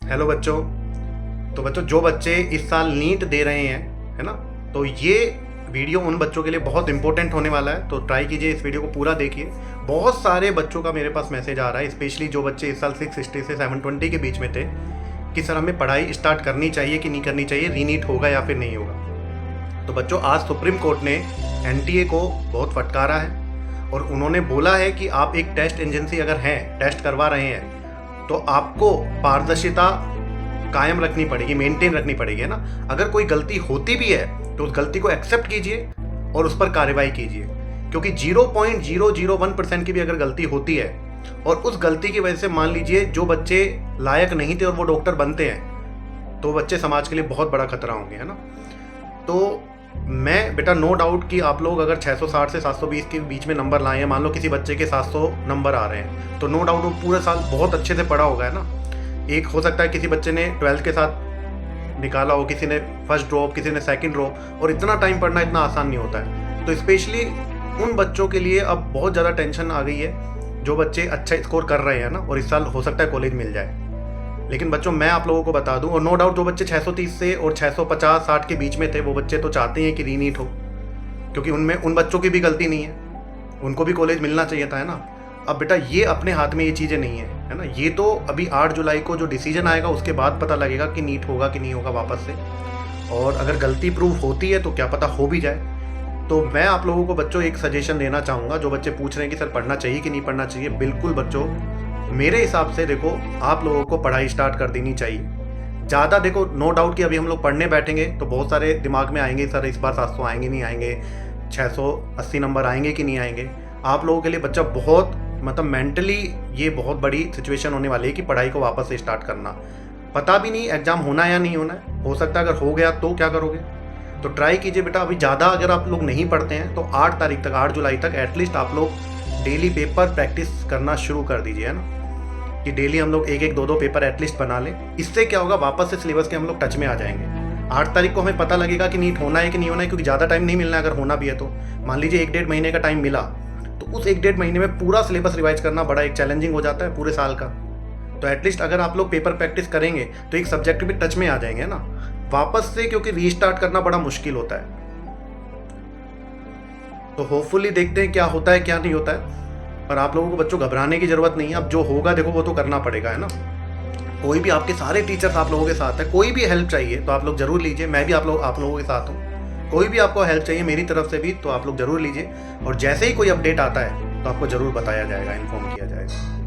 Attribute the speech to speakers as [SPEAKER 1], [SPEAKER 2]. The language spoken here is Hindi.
[SPEAKER 1] हेलो बच्चों। तो बच्चों, जो बच्चे इस साल नीट दे रहे हैं, है ना, तो ये वीडियो उन बच्चों के लिए बहुत इंपॉर्टेंट होने वाला है। तो ट्राई कीजिए, इस वीडियो को पूरा देखिए। बहुत सारे बच्चों का मेरे पास मैसेज आ रहा है, स्पेशली जो बच्चे इस साल 660 से 720 के बीच में थे, कि सर हमें पढ़ाई स्टार्ट करनी चाहिए कि नहीं करनी चाहिए, रीनीट होगा या फिर नहीं होगा। तो बच्चों, आज सुप्रीम कोर्ट ने एनटीए को बहुत फटकारा है और उन्होंने बोला है कि आप एक टेस्ट एजेंसी अगर हैं, टेस्ट करवा रहे हैं, तो आपको पारदर्शिता कायम रखनी पड़ेगी, मेंटेन रखनी पड़ेगी, है ना। अगर कोई गलती होती भी है तो उस गलती को एक्सेप्ट कीजिए और उस पर कार्रवाई कीजिए, क्योंकि 0.001% की भी अगर गलती होती है और उस गलती की वजह से मान लीजिए जो बच्चे लायक नहीं थे और वो डॉक्टर बनते हैं, तो बच्चे समाज के लिए बहुत बड़ा खतरा होंगे, है ना। तो मैं बेटा, नो डाउट कि आप लोग अगर 660 से 720 के बीच में नंबर लाए हैं, मान लो किसी बच्चे के 700 नंबर आ रहे हैं, तो नो डाउट वो पूरे साल बहुत अच्छे से पढ़ा होगा, है ना। एक हो सकता है किसी बच्चे ने 12th के साथ निकाला हो, किसी ने फर्स्ट ड्रॉप, किसी ने सेकंड ड्रॉप, और इतना टाइम पढ़ना इतना आसान नहीं होता है। तो स्पेशली उन बच्चों के लिए अब बहुत ज़्यादा टेंशन आ गई है जो बच्चे अच्छा स्कोर कर रहे हैं ना, और इस साल हो सकता है कॉलेज मिल जाए। लेकिन बच्चों, मैं आप लोगों को बता दूं, और नो डाउट जो बच्चे 630 से और 650-60 के बीच में थे, वो बच्चे तो चाहते हैं कि रीनीट हो, क्योंकि उनमें उन बच्चों की भी गलती नहीं है, उनको भी कॉलेज मिलना चाहिए था, है ना। अब बेटा, ये अपने हाथ में ये चीज़ें नहीं है ना। ये तो अभी 8 जुलाई को जो डिसीजन आएगा उसके बाद पता लगेगा कि नीट होगा कि नहीं होगा वापस से, और अगर गलती प्रूव होती है तो क्या पता हो भी जाए। तो मैं आप लोगों को बच्चों एक सजेशन देना चाहूँगा, जो बच्चे पूछ रहे हैं कि सर पढ़ना चाहिए कि नहीं पढ़ना चाहिए। बिल्कुल बच्चों, मेरे हिसाब से देखो, आप लोगों को पढ़ाई स्टार्ट कर देनी चाहिए। ज़्यादा देखो, नो डाउट कि अभी हम लोग पढ़ने बैठेंगे तो बहुत सारे दिमाग में आएंगे, सर इस बार 700 आएंगे नहीं आएंगे, 680 नंबर आएंगे कि नहीं आएंगे। आप लोगों के लिए बच्चा बहुत मतलब मेंटली ये बहुत बड़ी सिचुएशन होने वाली है कि पढ़ाई को वापस से स्टार्ट करना। पता भी नहीं एग्जाम होना है या नहीं होना है, हो सकता है अगर हो गया तो क्या करोगे। तो ट्राई कीजिए बेटा, अभी ज़्यादा अगर आप लोग नहीं पढ़ते हैं तो 8 तारीख तक, 8 जुलाई तक एटलीस्ट आप लोग डेली पेपर प्रैक्टिस करना शुरू कर दीजिए, है ना, कि डेली हम लोग 1-1, 2-2 पेपर एटलीस्ट बना लें। इससे क्या होगा, वापस से सिलेबस के हम लोग टच में आ जाएंगे। 8 तारीख को हमें पता लगेगा कि नीट होना है कि नहीं होना है, क्योंकि ज़्यादा टाइम नहीं मिलना है। अगर होना भी है तो मान लीजिए 1-1.5 महीने का टाइम मिला, तो उस 1-1.5 महीने में पूरा सिलेबस रिवाइज करना बड़ा एक चैलेंजिंग हो जाता है पूरे साल का। तो एटलीस्ट अगर आप लोग पेपर प्रैक्टिस करेंगे तो एक सब्जेक्ट भी टच में आ जाएंगे ना वापस से, क्योंकि रीस्टार्ट करना बड़ा मुश्किल होता है। तो होपफुली देखते हैं क्या होता है क्या नहीं होता है, पर आप लोगों को बच्चों घबराने की जरूरत नहीं है। अब जो होगा देखो वो तो करना पड़ेगा, है ना। कोई भी, आपके सारे टीचर्स आप लोगों के साथ है, कोई भी हेल्प चाहिए तो आप लोग जरूर लीजिए। मैं भी आप लोगों के साथ हूँ। कोई भी आपको हेल्प चाहिए मेरी तरफ से भी तो आप लोग जरूर लीजिए, और जैसे ही कोई अपडेट आता है तो आपको जरूर बताया जाएगा, इन्फॉर्म किया जाएगा।